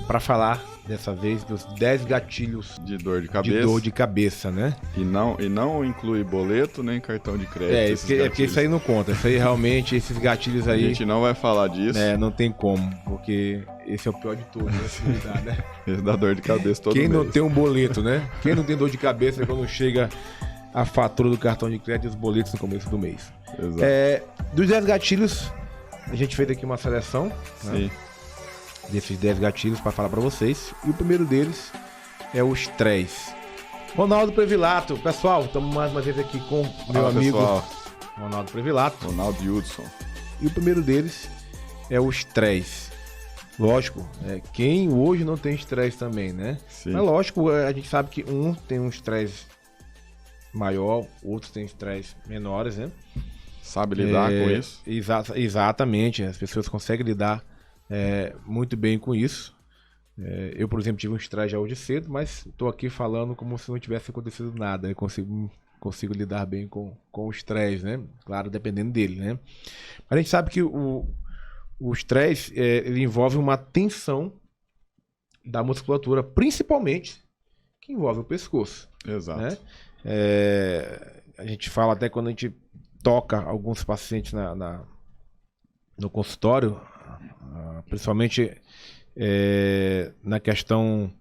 para falar dessa vez dos 10 gatilhos de dor de cabeça. De dor de cabeça, né? E não inclui boleto nem cartão de crédito. Porque isso aí não conta. Isso aí realmente, esses gatilhos aí. A gente não vai falar disso. Não tem como, porque esse é o pior de todos, né? Esse dá dor de cabeça todo mês. Quem não tem um boleto, né? Quem não tem dor de cabeça é quando chega a fatura do cartão de crédito e os boletos no começo do mês. Exato. Dos 10 gatilhos, a gente fez aqui uma seleção. Sim. Né? Desses 10 gatilhos para falar para vocês. E o primeiro deles é o estresse. Ronaldo Previlato. Pessoal, estamos mais uma vez aqui com meu amigo Ronaldo Previlato. Ronaldo Hudson. E o primeiro deles é o estresse. Lógico, quem hoje não tem estresse também, né? Sim. Mas lógico, a gente sabe que um tem um estresse maior, outros têm estresse menores, né? Sabe lidar com isso? Exatamente, as pessoas conseguem lidar muito bem com isso. Eu, por exemplo, tive um estresse já hoje cedo, mas estou aqui falando como se não tivesse acontecido nada. Eu consigo lidar bem com o estresse, né? Claro, dependendo dele, né? Mas a gente sabe que o estresse ele envolve uma tensão da musculatura, principalmente que envolve o pescoço. Exato. Né? A gente fala até quando a gente toca alguns pacientes no consultório, principalmente na questão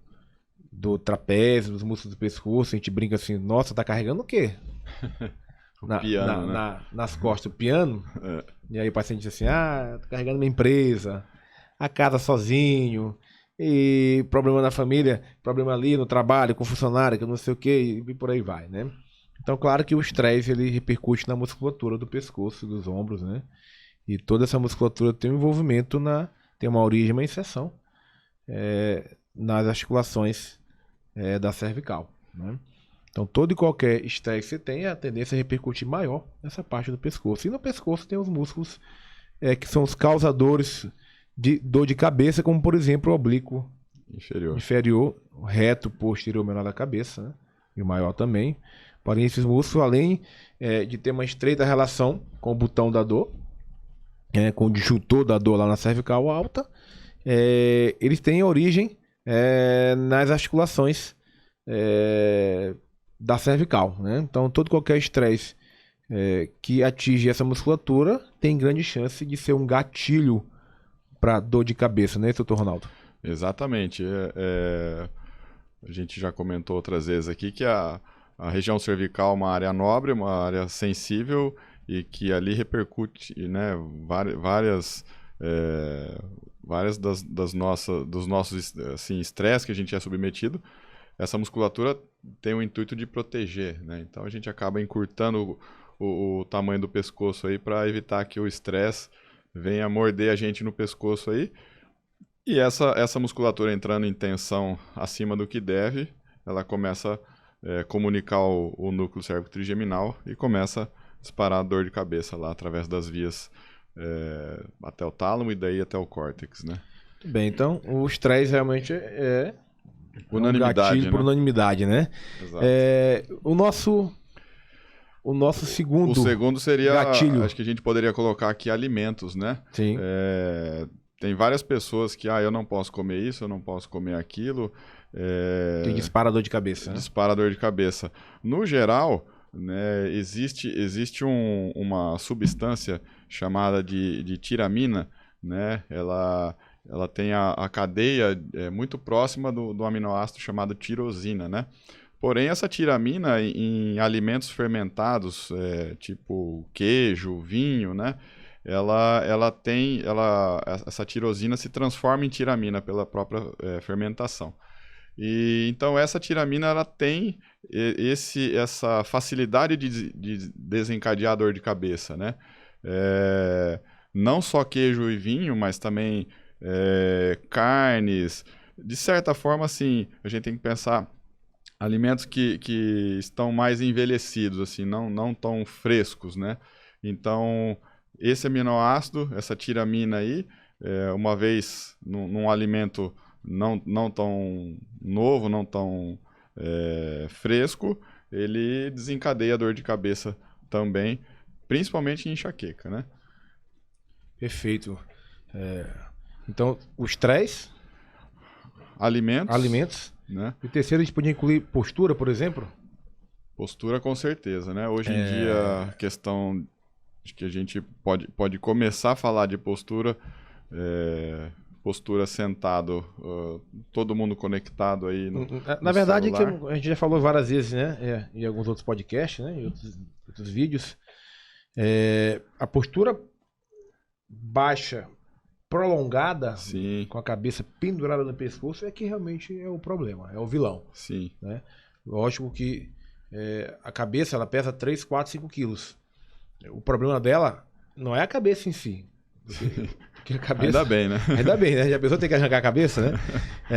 do trapézio, dos músculos do pescoço, a gente brinca assim, nossa, tá carregando o quê? Piano, né? Nas costas, o piano. E aí o paciente diz assim, tô carregando minha empresa, a casa sozinho, e problema na família, problema ali no trabalho, com funcionário, que não sei o que, e por aí vai, né? Então, claro que o estresse, ele repercute na musculatura do pescoço, dos ombros, né? E toda essa musculatura tem um envolvimento tem uma origem, uma inserção nas articulações da cervical, né? Então, todo e qualquer estresse que você tem, a tendência é repercutir maior nessa parte do pescoço. E no pescoço tem os músculos que são os causadores de dor de cabeça, como, por exemplo, o oblíquo inferior, o reto posterior menor da cabeça, né? E o maior também. Porém, esses músculos, além de ter uma estreita relação com o botão da dor, com o disjuntor da dor lá na cervical alta, eles têm origem nas articulações da cervical, né? Então, todo qualquer estresse que atinge essa musculatura tem grande chance de ser um gatilho para dor de cabeça, né, doutor Ronaldo? Exatamente. A gente já comentou outras vezes aqui que a região cervical é uma área nobre, uma área sensível e que ali repercute, né, várias dos nossos assim, estresse que a gente é submetido. Essa musculatura tem o intuito de proteger, né? Então a gente acaba encurtando o tamanho do pescoço aí para evitar que o estresse venha morder a gente no pescoço aí. E essa musculatura entrando em tensão acima do que deve, ela começa a comunicar o núcleo cérvico-trigeminal e começa a disparar a dor de cabeça lá através das vias até o tálamo e daí até o córtex, né? Muito bem, então o estresse realmente unanimidade, um gatilho por unanimidade, né? Exato. O nosso segundo gatilho. O segundo seria, gatilho. Acho que a gente poderia colocar aqui alimentos, né? Sim. Tem várias pessoas que, eu não posso comer isso, eu não posso comer aquilo. Que dispara dor de cabeça. Dispara dor de cabeça. No geral, né, existe uma substância chamada de tiramina, né? Ela tem a cadeia muito próxima do aminoácido chamado tirosina, né? Porém, essa tiramina em alimentos fermentados, tipo queijo, vinho, né? Essa tirosina se transforma em tiramina pela própria fermentação. E então essa tiramina ela tem essa facilidade de desencadear a dor de cabeça, né? Não só queijo e vinho, mas também carnes. De certa forma, assim, a gente tem que pensar alimentos que estão mais envelhecidos, assim, não tão frescos, né? Então, esse aminoácido, essa tiramina aí, uma vez num alimento não tão novo, não tão fresco, ele desencadeia a dor de cabeça também, principalmente em enxaqueca, né? Perfeito. Então, o estresse? alimentos, né? E terceiro, a gente podia incluir postura, por exemplo? Postura com certeza, né? Hoje em dia, a questão de que a gente pode começar a falar de postura, postura sentado, todo mundo conectado aí Na verdade, celular. que a gente já falou várias vezes, né? Em alguns outros podcasts, né? Em outros vídeos. A postura baixa, prolongada, Sim, com a cabeça pendurada no pescoço, é que realmente é o problema, é o vilão. sim. Né? Lógico que a cabeça ela pesa 3, 4, 5 quilos. O problema dela não é a cabeça em si. Porque a cabeça, Ainda bem, né? Ainda bem, né? Já a pessoa tem que arrancar a cabeça, né?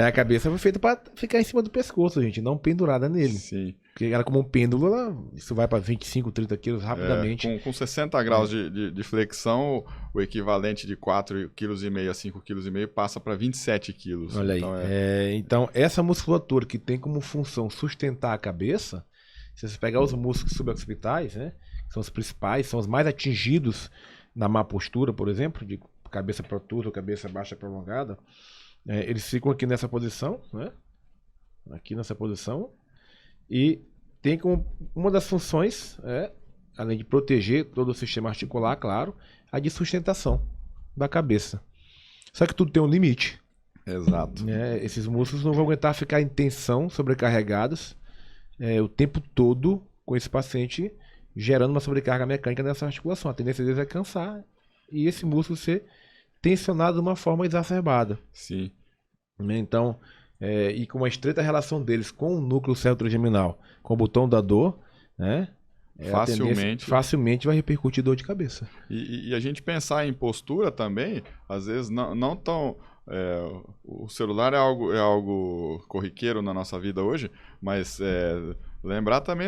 A cabeça foi feita para ficar em cima do pescoço, gente, não pendurada nele. Sim. Porque ela, como um pêndulo, isso vai para 25, 30 quilos rapidamente. Com 60 graus de flexão, o equivalente de 4,5 kg a 5,5 kg passa para 27 quilos. Olha Então, aí. Então, essa musculatura que tem como função sustentar a cabeça, se você pegar os músculos suboccipitais, né? Que são os principais, são os mais atingidos na má postura, por exemplo, de cabeça protusa ou cabeça baixa prolongada, eles ficam aqui nessa posição, né? Aqui nessa posição. E tem como uma das funções, além de proteger todo o sistema articular, claro, a de sustentação da cabeça. Só que tudo tem um limite. Exato. Esses músculos não vão aguentar ficar em tensão, sobrecarregados, o tempo todo com esse paciente gerando uma sobrecarga mecânica nessa articulação. A tendência deles é cansar e esse músculo ser tensionado de uma forma exacerbada. Sim. Então, e com uma estreita relação deles com o núcleo cérebro-trigeminal, com o botão da dor, né? Facilmente vai repercutir dor de cabeça. E a gente pensar em postura também, às vezes não tão... o celular é algo corriqueiro na nossa vida hoje, mas lembrar também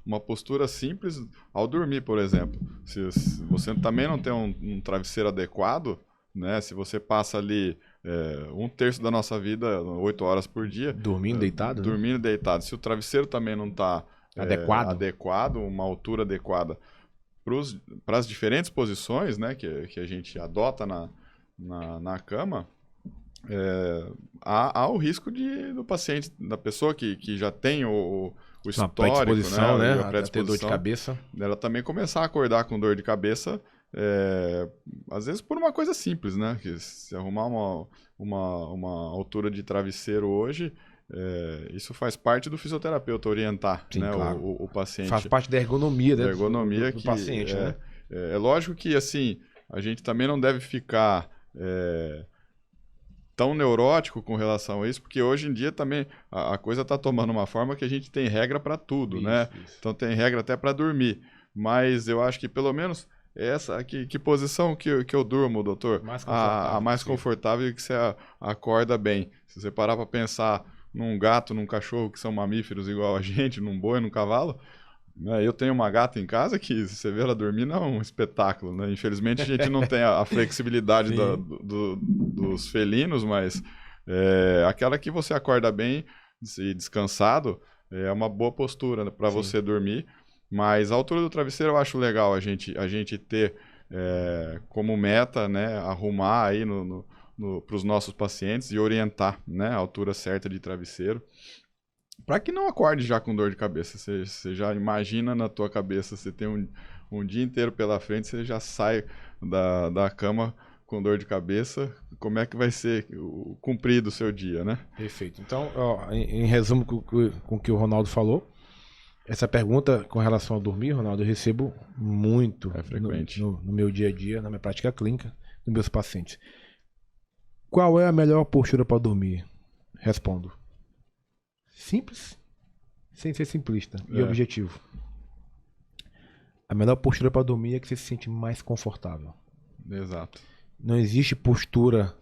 uma postura simples ao dormir, por exemplo. Se você também não tem um travesseiro adequado, né? Se você passa ali 1/3 da nossa vida, 8 horas por dia... Dormindo deitado? Dormindo deitado. Se o travesseiro também não está adequado, uma altura adequada para as diferentes posições, né, que a gente adota na cama, há o risco do paciente, da pessoa que já tem o histórico, predisposição, né? A predisposição, ter dor de cabeça. Ela também começar a acordar com dor de cabeça, às vezes por uma coisa simples, né? Que se arrumar uma altura de travesseiro hoje, isso faz parte do fisioterapeuta orientar. Sim, né? Claro. o paciente. Faz parte da ergonomia, da ergonomia do paciente, né? É lógico que assim, a gente também não deve ficar tão neurótico com relação a isso, porque hoje em dia também a coisa está tomando uma forma que a gente tem regra para tudo, né? Isso. Então tem regra até para dormir. Mas eu acho que pelo menos que posição que eu durmo, doutor? A mais confortável e que você acorda bem. Se você parar para pensar num gato, num cachorro, que são mamíferos igual a gente, num boi, num cavalo, né? Eu tenho uma gata em casa que, se você vê ela dormir, não é um espetáculo, né? Infelizmente a gente não tem a flexibilidade dos felinos, mas aquela que você acorda bem e descansado é uma boa postura para você dormir. Mas a altura do travesseiro eu acho legal a gente ter como meta, né, arrumar aí para os nossos pacientes e orientar, né, a altura certa de travesseiro, para que não acorde já com dor de cabeça. Você já imagina na tua cabeça, você tem um dia inteiro pela frente, você já sai da cama com dor de cabeça. Como é que vai ser cumprido o seu dia, né? Perfeito. Então, em resumo com o que o Ronaldo falou, essa pergunta com relação a dormir, Ronaldo, eu recebo muito frequente. No meu dia a dia, na minha prática clínica, dos meus pacientes. Qual é a melhor postura para dormir? Respondo. Simples, sem ser simplista e objetivo. A melhor postura para dormir é que você se sente mais confortável. Exato. Não existe postura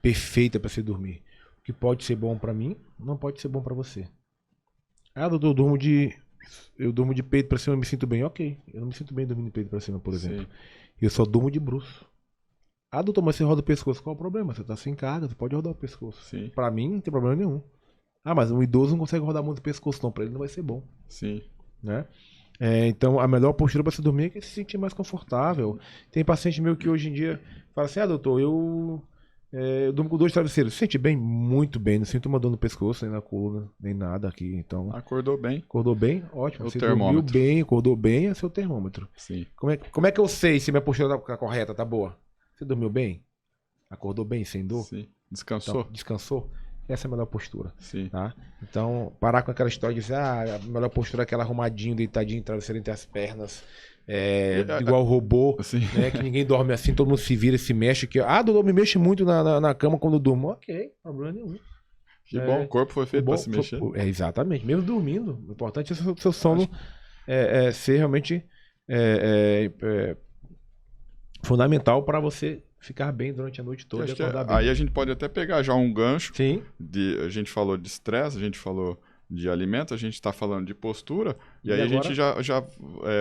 perfeita para você dormir. O que pode ser bom para mim, não pode ser bom para você. Doutor, eu durmo de peito para cima e me sinto bem. Ok, eu não me sinto bem dormindo de peito para cima, por exemplo. Sim. Eu só durmo de bruço. Doutor, mas você roda o pescoço, qual é o problema? Você tá sem carga, você pode rodar o pescoço. Sim. Para mim, não tem problema nenhum. Mas um idoso não consegue rodar muito o pescoço, não. Para ele não vai ser bom. Sim. Né? Então, a melhor postura para se dormir é que se sentir mais confortável. Tem paciente meu que hoje em dia fala assim, doutor, eu Eu durmo com 2 travesseiros. Sente bem? Muito bem. Não sinto uma dor no pescoço, nem na coluna, nem nada aqui. Então, Acordou bem. acordou bem? Ótimo. O Você dormiu termômetro. bem, acordou bem, é seu termômetro. Sim. Como é que eu sei se minha postura tá correta, tá boa? Você dormiu bem? Acordou bem, sem dor? Sim. Descansou? Então, descansou? Essa é a melhor postura, Sim. tá? Então, parar com aquela história de dizer, a melhor postura é aquela arrumadinho, deitadinho, travesseiro entre as pernas, igual robô, Sim. né? Que ninguém dorme assim, todo mundo se vira e se mexe. Doutor, me mexe muito na cama quando eu durmo. Ok, problema nenhum. Que bom, o corpo foi feito para se mexer. Exatamente, mesmo dormindo. O importante é o seu sono ser realmente fundamental para você ficar bem durante a noite toda e acordar bem. Aí a gente pode até pegar já um gancho. Sim. A gente falou de estresse, a gente falou de alimento, a gente está falando de postura, e aí agora? a gente já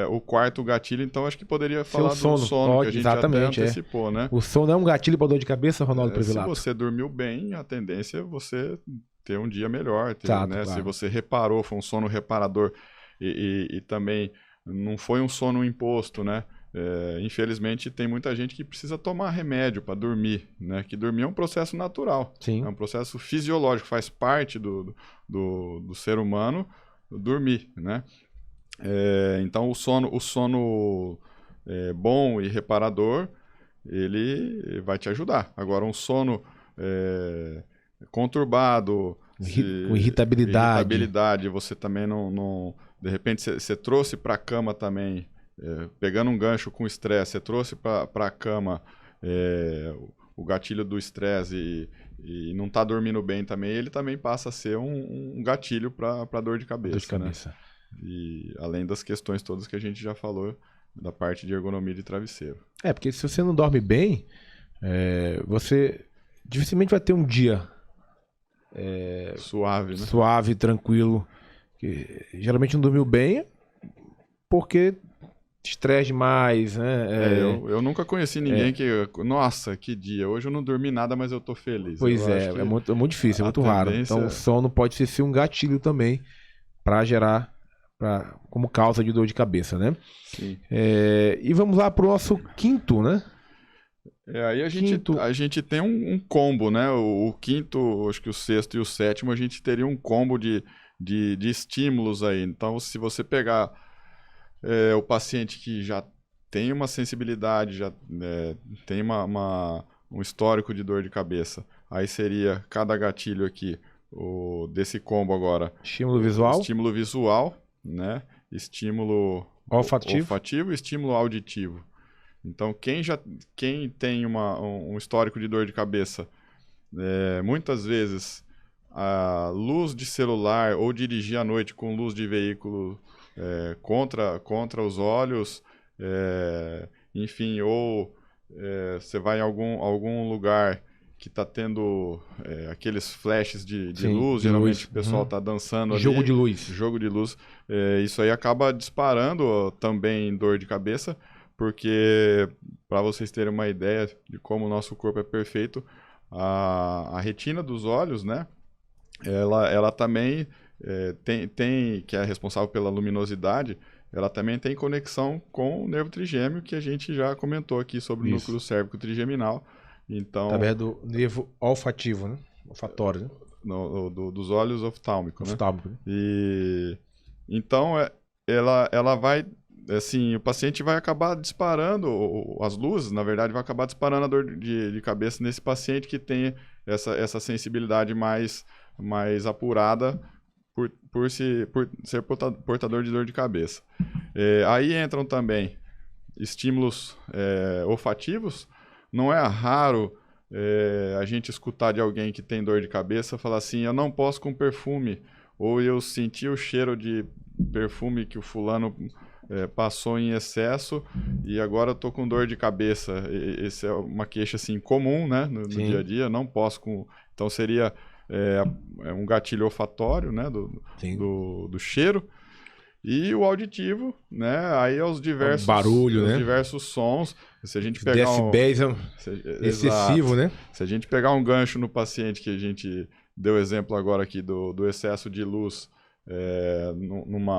o quarto gatilho, então acho que poderia falar sono. do sono, que a gente exatamente, até antecipou, né? O sono é um gatilho para dor de cabeça, Ronaldo Prevelato? Se você dormiu bem, a tendência é você ter um dia melhor, Exato, né? claro. Se você reparou, foi um sono reparador e também não foi um sono imposto, né? Infelizmente tem muita gente que precisa tomar remédio para dormir, né? Que dormir é um processo natural. Sim. É um processo fisiológico, faz parte do ser humano dormir, né? Então o sono bom e reparador, ele vai te ajudar. Agora um sono conturbado, com irritabilidade, você também não de repente você trouxe para a cama também, pegando um gancho com estresse, você trouxe para a cama o gatilho do estresse e não está dormindo bem também, ele também passa a ser um gatilho para dor de cabeça. Dor de cabeça. Né? E além das questões todas que a gente já falou da parte de ergonomia de travesseiro. Porque se você não dorme bem, você dificilmente vai ter um dia suave, né? Suave, tranquilo. Que geralmente não dormiu bem porque estresse demais, né? Eu nunca conheci ninguém que... Nossa, que dia. Hoje eu não dormi nada, mas eu tô feliz. Pois é muito difícil, é muito raro. Então o sono pode ser um gatilho também para gerar, como causa de dor de cabeça, né? Sim. E vamos lá pro nosso quinto, né? Aí a gente tem um combo, né? O quinto, acho que o sexto e o sétimo, a gente teria um combo de estímulos aí. Então, se você pegar o paciente que já tem uma sensibilidade, já tem um histórico de dor de cabeça, aí seria cada gatilho aqui, desse combo agora. Estímulo visual. Estímulo visual, né? Estímulo olfativo e estímulo auditivo. Então, quem tem um histórico de dor de cabeça, muitas vezes a luz de celular ou dirigir à noite com luz de veículo contra os olhos, enfim, ou você vai em algum lugar que está tendo aqueles flashes de luz, geralmente o pessoal está dançando ali. Jogo de luz. Jogo de luz. Isso aí acaba disparando também dor de cabeça, porque, para vocês terem uma ideia de como o nosso corpo é perfeito, a retina dos olhos, né? Ela também tem, que é responsável pela luminosidade, ela também tem conexão com o nervo trigêmeo, que a gente já comentou aqui sobre o núcleo cérvico trigeminal. Então, através do nervo olfativo, né? Olfatório, né? Dos olhos oftálmicos, né? Oftálmico, né? Então, ela vai... Assim, o paciente vai acabar disparando, as luzes, na verdade, vai acabar disparando a dor de cabeça nesse paciente que tem essa sensibilidade mais apurada por ser portador de dor de cabeça. Aí entram também estímulos olfativos. Não é raro a gente escutar de alguém que tem dor de cabeça falar assim, eu não posso com perfume, ou eu senti o cheiro de perfume que o fulano passou em excesso e agora eu tô com dor de cabeça. Essa é uma queixa assim comum, né, no dia a dia. Não posso com... Então seria um gatilho olfatório, né, do cheiro. E o auditivo, né, aí é os diversos barulho, né? Diversos sons. Se a gente pegar decibéis excessivo, né? Se a gente pegar um gancho no paciente, que a gente deu exemplo agora aqui do excesso de luz num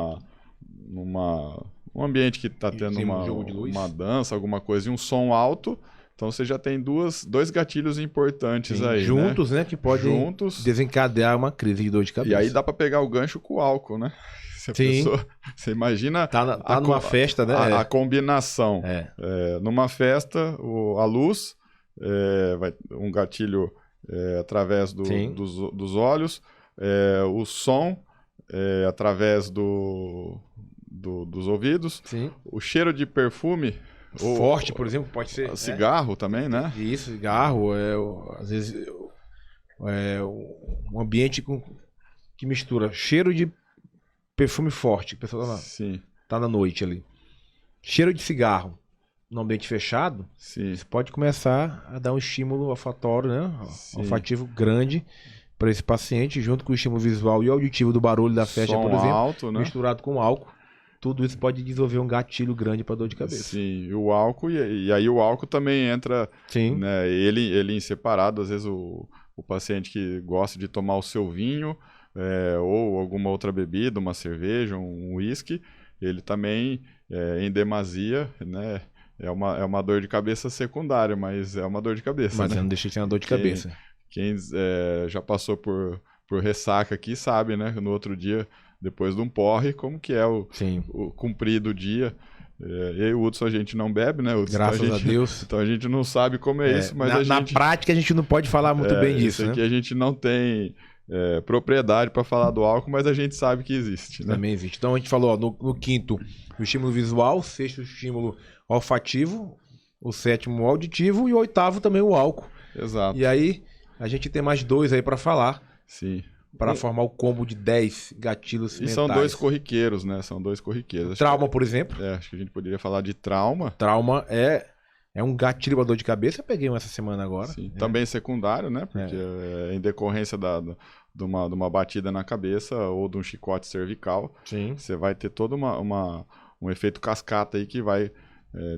ambiente que está tendo uma dança, alguma coisa, e um som alto, Então você já tem dois gatilhos importantes Sim, aí, juntos, né? Que podem juntos, desencadear uma crise de dor de cabeça. e aí dá para pegar o gancho com o álcool, né? Se a Sim. pessoa, você imagina Tá numa festa, né? a combinação. Numa festa, a luz, um gatilho através dos olhos, o som através dos ouvidos, Sim. o cheiro de perfume. Forte, por exemplo, pode ser. Cigarro também, né? Isso, cigarro, às vezes um ambiente que mistura cheiro de perfume forte, a pessoa tá na noite ali. Cheiro de cigarro no ambiente fechado, Sim. você pode começar a dar um estímulo olfatório, né? Olfativo grande para esse paciente, junto com o estímulo visual e auditivo do barulho da festa, por exemplo, alto, né? misturado com álcool. Tudo isso pode desenvolver um gatilho grande para dor de cabeça. Sim, e o álcool, e aí o álcool também entra, né, ele em separado, às vezes o paciente que gosta de tomar o seu vinho, ou alguma outra bebida, uma cerveja, um uísque, ele também, em demasia, né, é uma dor de cabeça secundária, mas é uma dor de cabeça. Mas né? não deixa de ser uma dor de cabeça. Quem já passou por ressaca aqui sabe, né, no outro dia, depois de um porre, como que é o cumprir do dia. Eu e o Hudson, a gente não bebe, né, Hudson? Graças então a Deus. Então a gente não sabe como é isso, mas na prática a gente não pode falar muito bem disso, isso aqui, né? A gente não tem propriedade para falar do álcool, mas a gente sabe que existe, né? Também existe. Então a gente falou, ó, no quinto, o estímulo visual, o sexto, o estímulo olfativo, o sétimo, o auditivo e o oitavo também o álcool. Exato. E aí a gente tem mais dois aí para falar. Sim. Para formar o combo de 10 gatilhos mentais. E são dois corriqueiros, né? São dois corriqueiros. Trauma, por exemplo. Acho que a gente poderia falar de trauma. Trauma é um gatilho para dor de cabeça. Eu peguei um essa semana agora. Sim. Também secundário, né? Porque em decorrência de uma batida na cabeça ou de um chicote cervical, você vai ter todo um efeito cascata aí que vai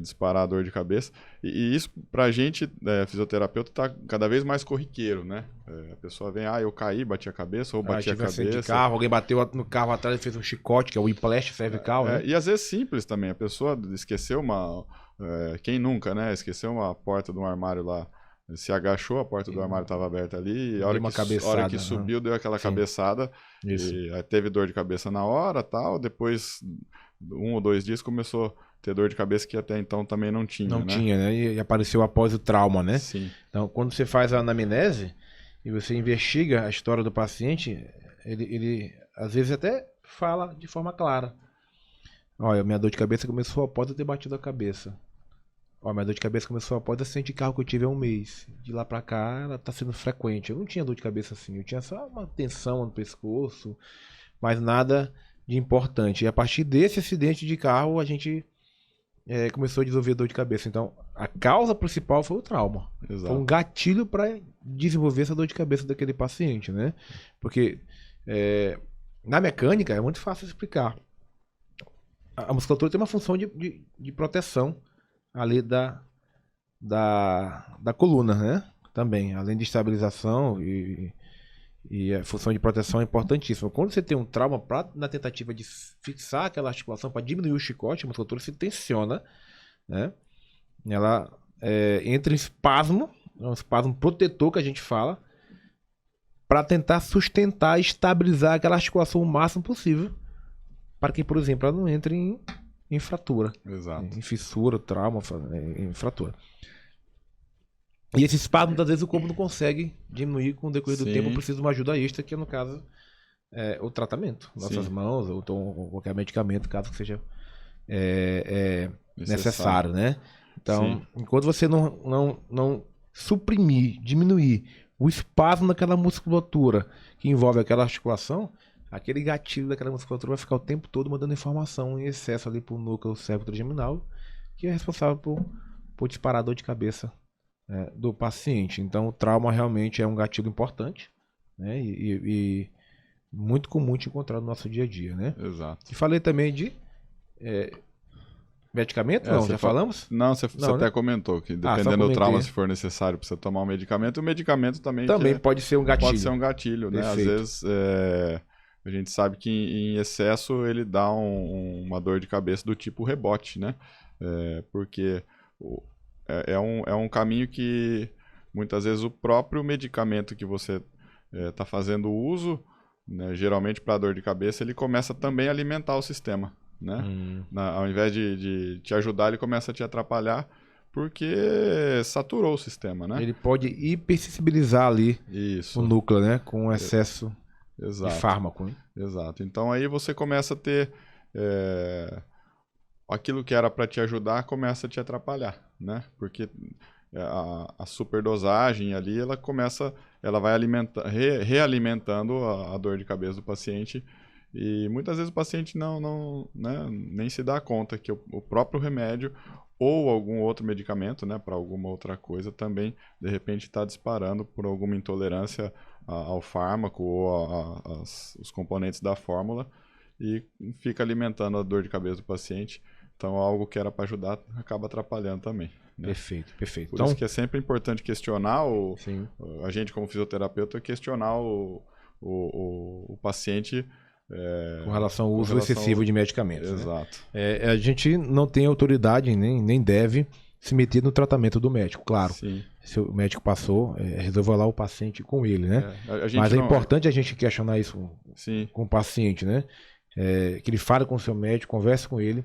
disparar a dor de cabeça. E isso, pra gente, fisioterapeuta, tá cada vez mais corriqueiro, né? A pessoa vem, eu caí, bati a cabeça, ou bati a cabeça. De carro, alguém bateu no carro atrás e fez um chicote, que é o whiplash cervical, né? E às vezes simples também. A pessoa esqueceu quem nunca, né? Esqueceu uma porta de um armário lá, se agachou, a porta do armário estava aberta ali, e a hora que subiu, deu aquela cabeçada, e aí teve dor de cabeça na hora, tal, depois 1 ou 2 dias começou ter dor de cabeça que até então também não tinha, Não tinha, né? E apareceu após o trauma, né? Sim. Então, quando você faz a anamnese e você investiga a história do paciente, ele às vezes até fala de forma clara. Olha, minha dor de cabeça começou após eu ter batido a cabeça. Olha, minha dor de cabeça começou após o acidente de carro que eu tive há 1 mês. De lá pra cá, ela tá sendo frequente. Eu não tinha dor de cabeça assim, eu tinha só uma tensão no pescoço, mas nada de importante. E a partir desse acidente de carro, a gente começou a desenvolver dor de cabeça. Então, a causa principal foi o trauma. Exato. Foi um gatilho para desenvolver essa dor de cabeça daquele paciente, né? Porque na mecânica é muito fácil de explicar. A musculatura tem uma função de proteção ali da coluna, né? Também, além de estabilização e a função de proteção é importantíssima. Quando você tem um trauma, na tentativa de fixar aquela articulação para diminuir o chicote, a musculatura se tensiona, né? Ela entra em espasmo, é um espasmo protetor que a gente fala, para tentar sustentar e estabilizar aquela articulação o máximo possível, para que, por exemplo, ela não entre em fratura. Exato. Em fissura, trauma, em fratura. E esse espasmo, às vezes, o corpo não consegue diminuir com o decorrer do tempo. Precisa de uma ajuda extra, que no caso o tratamento. Nossas mãos, ou então qualquer medicamento, caso que seja necessário, né? Então, enquanto você não suprimir, diminuir o espasmo daquela musculatura que envolve aquela articulação, aquele gatilho daquela musculatura vai ficar o tempo todo mandando informação em excesso ali pro núcleo cérebro-trigeminal, que é responsável por disparar a dor de cabeça do paciente. Então, o trauma realmente é um gatilho importante, né? E muito comum de encontrar no nosso dia a dia, né? Exato. E falei também de medicamento? Não, já falamos? Não, você até comentou que dependendo do trauma, se for necessário para você tomar um medicamento, o medicamento também pode ser um gatilho. Pode ser um gatilho, né? Às vezes a gente sabe que em excesso ele dá uma dor de cabeça do tipo rebote, né? Porque é um caminho que muitas vezes o próprio medicamento que você está fazendo uso, né, geralmente para dor de cabeça, ele começa também a alimentar o sistema, né? Ao invés de te ajudar, ele começa a te atrapalhar porque saturou o sistema, né? Ele pode hipersensibilizar ali Isso. o núcleo, né? Com excesso Exato. de fármaco. Né? Exato. Então aí você começa a ter aquilo que era para te ajudar começa a te atrapalhar, né? Porque a superdosagem ali, ela vai realimentando a dor de cabeça do paciente e muitas vezes o paciente né, nem se dá conta que o próprio remédio ou algum outro medicamento, né, para alguma outra coisa também, de repente está disparando por alguma intolerância ao fármaco ou os componentes da fórmula e fica alimentando a dor de cabeça do paciente. Então, algo que era para ajudar acaba atrapalhando também. Né? Perfeito, perfeito. Por isso que é sempre importante questionar, a gente como fisioterapeuta, questionar o paciente com relação ao uso excessivo de medicamentos. Exato. Né? A gente não tem autoridade, nem deve se meter no tratamento do médico, claro. Sim. Se o médico passou, resolva lá o paciente com ele, né? Mas é importante a gente questionar isso com o paciente, né? Que ele fale com o seu médico, converse com ele,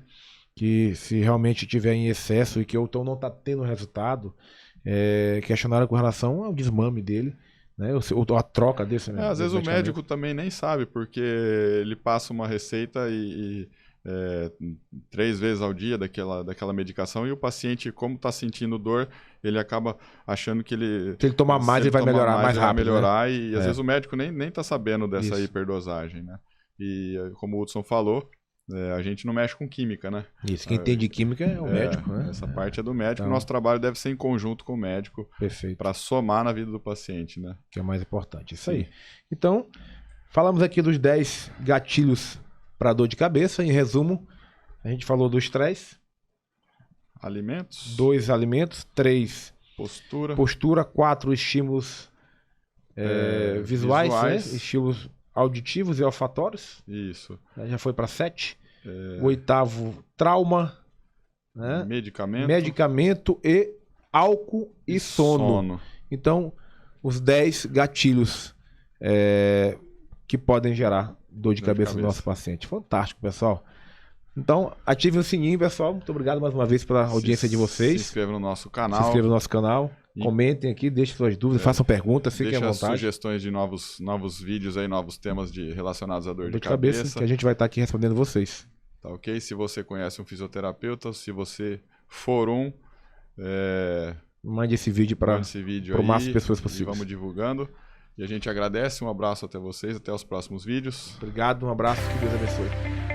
que se realmente estiver em excesso e que o então não está tendo resultado, questionar com relação ao desmame dele, né? Ou a troca desse. Às vezes o médico também nem sabe, porque ele passa uma receita 3 vezes ao dia daquela medicação e o paciente, como está sentindo dor, ele acaba achando que se ele tomar mais, ele vai melhorar mais rápido. Vai melhorar, né? E às vezes o médico nem está sabendo dessa hiperdosagem, né? E como o Hudson falou, a gente não mexe com química, né? Isso, quem entende química é o médico, né? Essa parte é do médico. Então, nosso trabalho deve ser em conjunto com o médico para somar na vida do paciente, né? Que é o mais importante, isso aí. Então, falamos aqui dos 10 gatilhos para dor de cabeça. Em resumo, a gente falou do estresse. Alimentos. 2 alimentos. 3 postura. 4 estímulos visuais. Né? Estímulos auditivos e olfatórios. Isso. Já foi para 7. O 8º, trauma. Né? Medicamento e álcool e sono. Então, os 10 gatilhos que podem gerar dor de cabeça no nosso paciente. Fantástico, pessoal. Então, ative o sininho, pessoal. Muito obrigado mais uma vez pela audiência de vocês. Se inscreva no nosso canal. Comentem aqui, deixem suas dúvidas, façam perguntas, fiquem à vontade. Sugestões de novos vídeos aí, novos temas relacionados à dor de cabeça. Que a gente vai estar aqui respondendo vocês. Tá ok? Se você conhece um fisioterapeuta, se você for mande esse vídeo para o máximo de pessoas possível. Vamos divulgando. E a gente agradece. Um abraço até vocês. Até os próximos vídeos. Obrigado, um abraço. Que Deus abençoe.